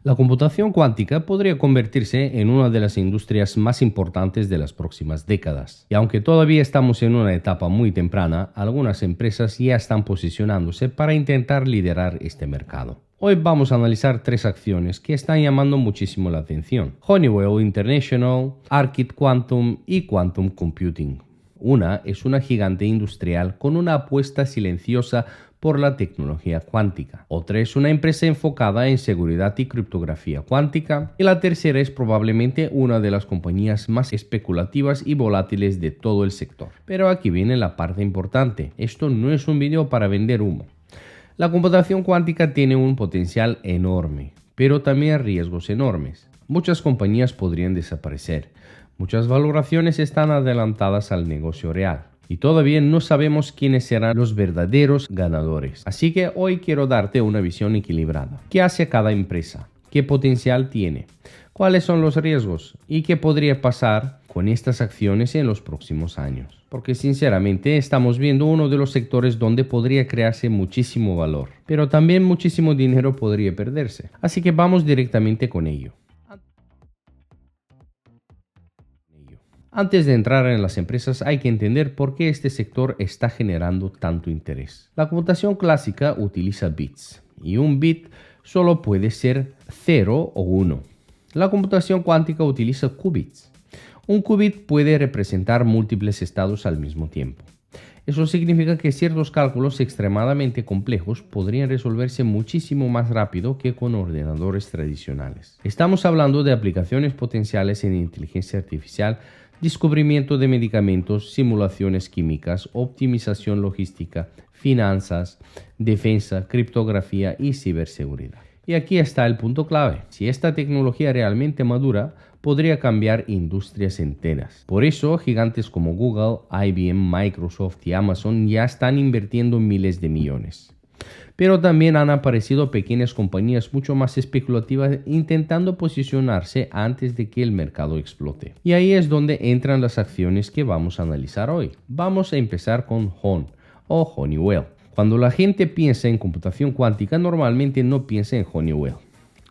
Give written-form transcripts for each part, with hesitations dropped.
La computación cuántica podría convertirse en una de las industrias más importantes de las próximas décadas. Y aunque todavía estamos en una etapa muy temprana, algunas empresas ya están posicionándose para intentar liderar este mercado. Hoy vamos a analizar 3 acciones que están llamando muchísimo la atención: Honeywell International, Arkit Quantum y Quantum Computing. Una es una gigante industrial con una apuesta silenciosa por la tecnología cuántica. Otra es una empresa enfocada en seguridad y criptografía cuántica. Y la tercera es probablemente una de las compañías más especulativas y volátiles de todo el sector. Pero aquí viene la parte importante. Esto no es un video para vender humo. La computación cuántica tiene un potencial enorme, pero también riesgos enormes. Muchas compañías podrían desaparecer. Muchas valoraciones están adelantadas al negocio real. Y todavía no sabemos quiénes serán los verdaderos ganadores. Así que hoy quiero darte una visión equilibrada. ¿Qué hace cada empresa? ¿Qué potencial tiene? ¿Cuáles son los riesgos? ¿Y qué podría pasar con estas acciones en los próximos años? Porque sinceramente estamos viendo uno de los sectores donde podría crearse muchísimo valor, pero también muchísimo dinero podría perderse. Así que vamos directamente con ello. Antes de entrar en las empresas hay que entender por qué este sector está generando tanto interés. La computación clásica utiliza bits y un bit solo puede ser 0 o 1. La computación cuántica utiliza qubits. Un qubit puede representar múltiples estados al mismo tiempo. Eso significa que ciertos cálculos extremadamente complejos podrían resolverse muchísimo más rápido que con ordenadores tradicionales. Estamos hablando de aplicaciones potenciales en inteligencia artificial, descubrimiento de medicamentos, simulaciones químicas, optimización logística, finanzas, defensa, criptografía y ciberseguridad. Y aquí está el punto clave. Si esta tecnología realmente madura, podría cambiar industrias enteras. Por eso, gigantes como Google, IBM, Microsoft y Amazon ya están invirtiendo miles de millones. Pero también han aparecido pequeñas compañías mucho más especulativas intentando posicionarse antes de que el mercado explote. Y ahí es donde entran las acciones que vamos a analizar hoy. Vamos a empezar con HON o Honeywell. Cuando la gente piensa en computación cuántica, normalmente no piensa en Honeywell.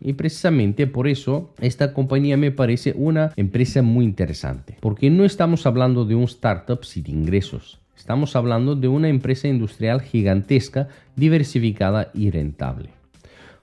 Y precisamente por eso esta compañía me parece una empresa muy interesante, porque no estamos hablando de un startup sin ingresos. Estamos hablando de una empresa industrial gigantesca, diversificada y rentable.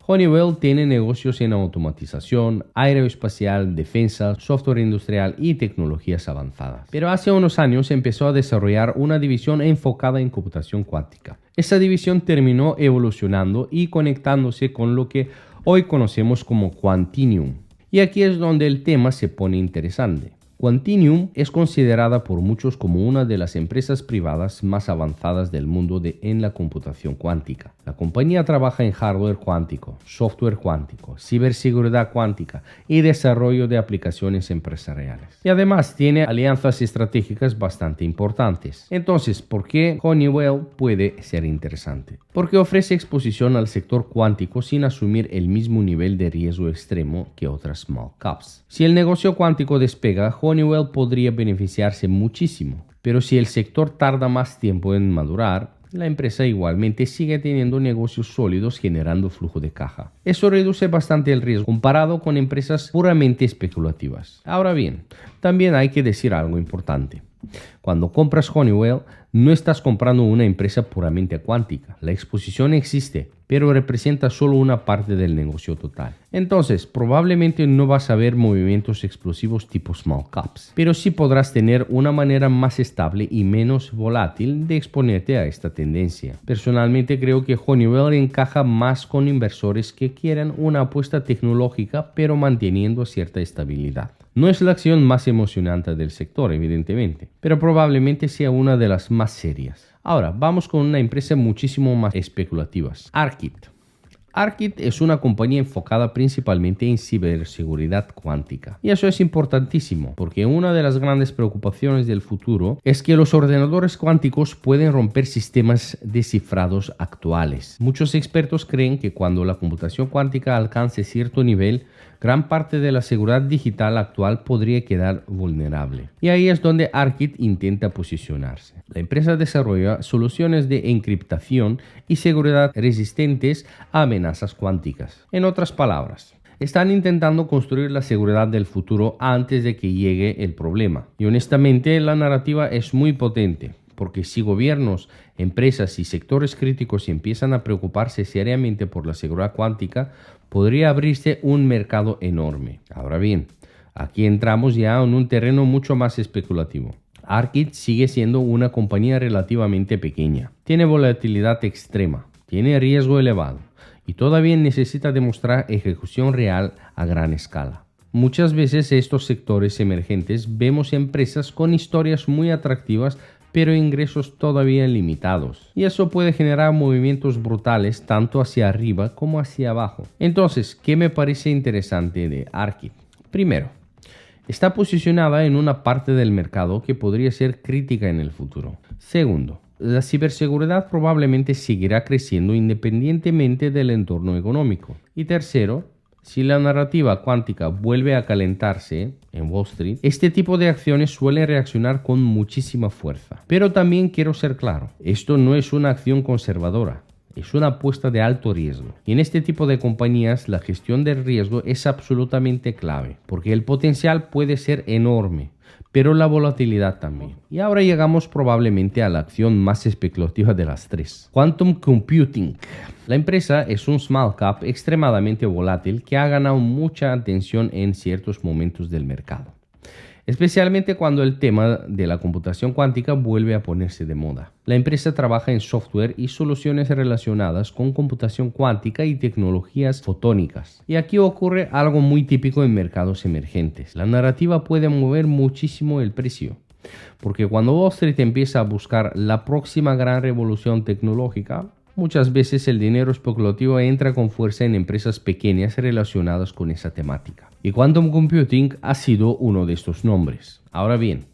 Honeywell tiene negocios en automatización, aeroespacial, defensa, software industrial y tecnologías avanzadas. Pero hace unos años empezó a desarrollar una división enfocada en computación cuántica. Esa división terminó evolucionando y conectándose con lo que hoy conocemos como Quantinuum. Y aquí es donde el tema se pone interesante. Quantinuum es considerada por muchos como una de las empresas privadas más avanzadas del mundo en la computación cuántica. La compañía trabaja en hardware cuántico, software cuántico, ciberseguridad cuántica y desarrollo de aplicaciones empresariales. Y además tiene alianzas estratégicas bastante importantes. Entonces, ¿por qué Honeywell puede ser interesante? Porque ofrece exposición al sector cuántico sin asumir el mismo nivel de riesgo extremo que otras small caps. Si el negocio cuántico despega, Honeywell podría beneficiarse muchísimo, pero si el sector tarda más tiempo en madurar, la empresa igualmente sigue teniendo negocios sólidos generando flujo de caja. Eso reduce bastante el riesgo comparado con empresas puramente especulativas. Ahora bien, también hay que decir algo importante. Cuando compras Honeywell, no estás comprando una empresa puramente cuántica. La exposición existe, pero representa solo una parte del negocio total. Entonces, probablemente no vas a ver movimientos explosivos tipo small caps, pero sí podrás tener una manera más estable y menos volátil de exponerte a esta tendencia. Personalmente creo que Honeywell encaja más con inversores que quieran una apuesta tecnológica, pero manteniendo cierta estabilidad. No es la acción más emocionante del sector, evidentemente, pero probablemente sea una de las más serias. Ahora, vamos con una empresa muchísimo más especulativa, Arkit. Arkit es una compañía enfocada principalmente en ciberseguridad cuántica. Y eso es importantísimo, porque una de las grandes preocupaciones del futuro es que los ordenadores cuánticos pueden romper sistemas descifrados actuales. Muchos expertos creen que cuando la computación cuántica alcance cierto nivel, gran parte de la seguridad digital actual podría quedar vulnerable. Y ahí es donde Arkit intenta posicionarse. La empresa desarrolla soluciones de encriptación y seguridad resistentes a amenazas cuánticas. En otras palabras, Están intentando construir la seguridad del futuro antes de que llegue el problema. Y honestamente, la narrativa es muy potente, porque si gobiernos, empresas y sectores críticos empiezan a preocuparse seriamente por la seguridad cuántica, podría abrirse un mercado enorme. Ahora bien, aquí entramos ya en un terreno mucho más especulativo. Arkit sigue siendo una compañía relativamente pequeña. Tiene volatilidad extrema, tiene riesgo elevado y todavía necesita demostrar ejecución real a gran escala. Muchas veces estos sectores emergentes vemos empresas con historias muy atractivas pero ingresos todavía limitados. Y eso puede generar movimientos brutales tanto hacia arriba como hacia abajo. Entonces, ¿qué me parece interesante de Arkit? Primero, está posicionada en una parte del mercado que podría ser crítica en el futuro. Segundo, la ciberseguridad probablemente seguirá creciendo independientemente del entorno económico. Y tercero, si la narrativa cuántica vuelve a calentarse en Wall Street, este tipo de acciones suelen reaccionar con muchísima fuerza. Pero también quiero ser claro, esto no es una acción conservadora. Es una apuesta de alto riesgo. Y en este tipo de compañías la gestión del riesgo es absolutamente clave, porque el potencial puede ser enorme, pero la volatilidad también. Y ahora llegamos probablemente a la acción más especulativa de las tres. Quantum Computing. La empresa es un small cap extremadamente volátil que ha ganado mucha atención en ciertos momentos del mercado, especialmente cuando el tema de la computación cuántica vuelve a ponerse de moda. La empresa trabaja en software y soluciones relacionadas con computación cuántica y tecnologías fotónicas. Y aquí ocurre algo muy típico en mercados emergentes. La narrativa puede mover muchísimo el precio, porque cuando Wall Street empieza a buscar la próxima gran revolución tecnológica, muchas veces el dinero especulativo entra con fuerza en empresas pequeñas relacionadas con esa temática. Y Quantum Computing ha sido uno de estos nombres. Ahora bien,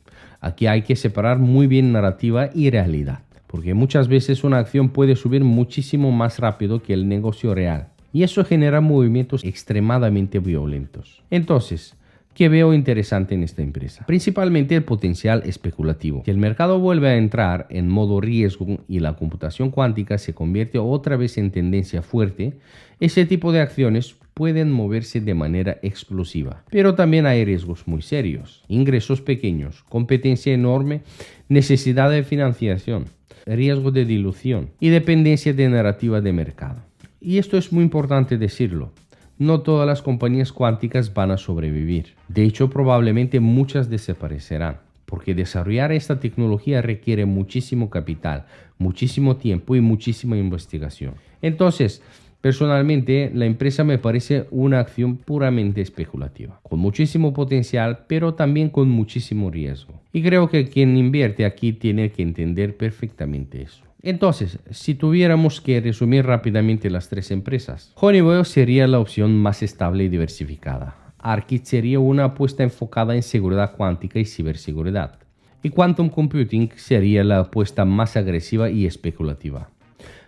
aquí hay que separar muy bien narrativa y realidad, porque muchas veces una acción puede subir muchísimo más rápido que el negocio real, y eso genera movimientos extremadamente violentos. Entonces, ¿qué veo interesante en esta empresa? Principalmente el potencial especulativo. Si el mercado vuelve a entrar en modo riesgo y la computación cuántica se convierte otra vez en tendencia fuerte, ese tipo de acciones pueden moverse de manera explosiva. Pero también hay riesgos muy serios. Ingresos pequeños, competencia enorme, necesidad de financiación, riesgo de dilución y dependencia de narrativa de mercado. Y esto es muy importante decirlo. No todas las compañías cuánticas van a sobrevivir. De hecho, probablemente muchas desaparecerán, porque desarrollar esta tecnología requiere muchísimo capital, muchísimo tiempo y muchísima investigación. Entonces, personalmente, la empresa me parece una acción puramente especulativa, con muchísimo potencial, pero también con muchísimo riesgo. Y creo que quien invierte aquí tiene que entender perfectamente eso. Entonces, si tuviéramos que resumir rápidamente las tres empresas, Honeywell sería la opción más estable y diversificada. Arkit sería una apuesta enfocada en seguridad cuántica y ciberseguridad. Y Quantum Computing sería la apuesta más agresiva y especulativa.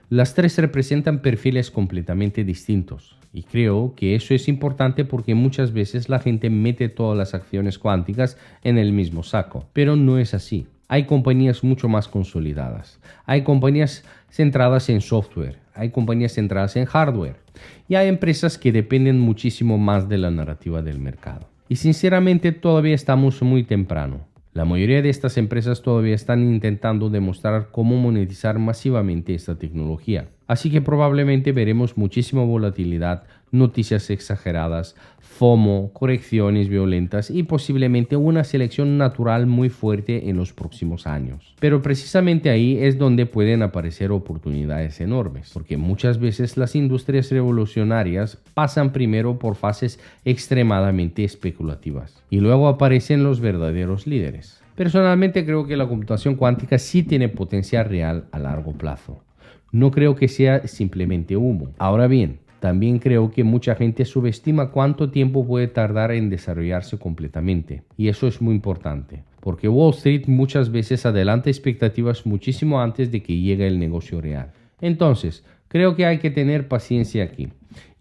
Las tres representan perfiles completamente distintos. Y creo que eso es importante porque muchas veces la gente mete todas las acciones cuánticas en el mismo saco. Pero no es así. Hay compañías mucho más consolidadas. Hay compañías centradas en software. Hay compañías centradas en hardware. Y hay empresas que dependen muchísimo más de la narrativa del mercado. Y sinceramente todavía estamos muy temprano. La mayoría de estas empresas todavía están intentando demostrar cómo monetizar masivamente esta tecnología. Así que probablemente veremos muchísima volatilidad, noticias exageradas, FOMO, correcciones violentas y posiblemente una selección natural muy fuerte en los próximos años. Pero precisamente ahí es donde pueden aparecer oportunidades enormes, porque muchas veces las industrias revolucionarias pasan primero por fases extremadamente especulativas y luego aparecen los verdaderos líderes. Personalmente creo que la computación cuántica sí tiene potencial real a largo plazo. No creo que sea simplemente humo. Ahora bien, también creo que mucha gente subestima cuánto tiempo puede tardar en desarrollarse completamente. Y eso es muy importante, porque Wall Street muchas veces adelanta expectativas muchísimo antes de que llegue el negocio real. Entonces, creo que hay que tener paciencia aquí.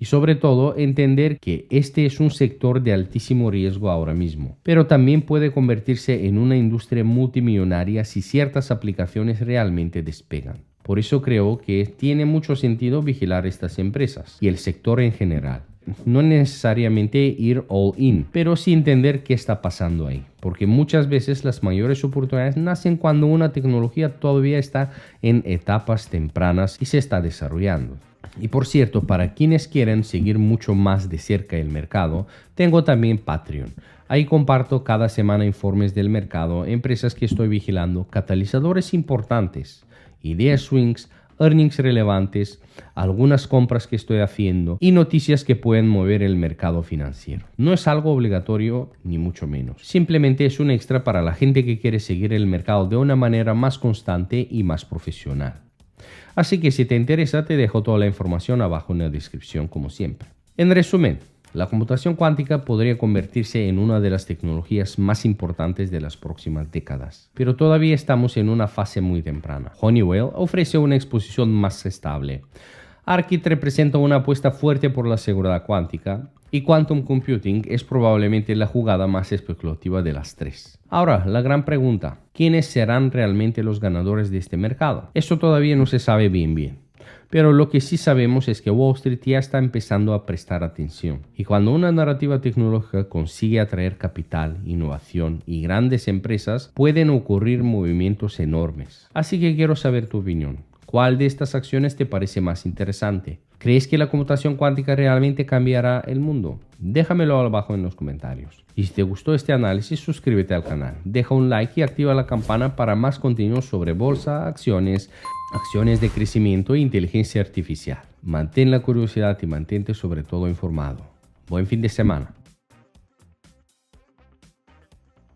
Y sobre todo, entender que este es un sector de altísimo riesgo ahora mismo, pero también puede convertirse en una industria multimillonaria si ciertas aplicaciones realmente despegan. Por eso creo que tiene mucho sentido vigilar estas empresas y el sector en general. no necesariamente ir all in, pero sí entender qué está pasando ahí, porque muchas veces las mayores oportunidades nacen cuando una tecnología todavía está en etapas tempranas y se está desarrollando. Y por cierto, para quienes quieren seguir mucho más de cerca el mercado, tengo también Patreon. Ahí comparto cada semana informes del mercado, empresas que estoy vigilando, catalizadores importantes, ideas swings, earnings relevantes, algunas compras que estoy haciendo y noticias que pueden mover el mercado financiero. No es algo obligatorio ni mucho menos. Simplemente es un extra para la gente que quiere seguir el mercado de una manera más constante y más profesional. Así que si te interesa, te dejo toda la información abajo en la descripción como siempre. En resumen, la computación cuántica podría convertirse en una de las tecnologías más importantes de las próximas décadas, pero todavía estamos en una fase muy temprana. Honeywell ofrece una exposición más estable. Arkit representa una apuesta fuerte por la seguridad cuántica y Quantum Computing es probablemente la jugada más especulativa de las tres. Ahora, la gran pregunta, ¿quiénes serán realmente los ganadores de este mercado? Eso todavía no se sabe bien. Pero lo que sí sabemos es que Wall Street ya está empezando a prestar atención. Y cuando una narrativa tecnológica consigue atraer capital, innovación y grandes empresas, pueden ocurrir movimientos enormes. Así que quiero saber tu opinión. ¿Cuál de estas acciones te parece más interesante? ¿Crees que la computación cuántica realmente cambiará el mundo? Déjamelo abajo en los comentarios. Y si te gustó este análisis, suscríbete al canal, deja un like y activa la campana para más contenido sobre bolsa, acciones de crecimiento e inteligencia artificial. Mantén la curiosidad y mantente sobre todo informado. Buen fin de semana.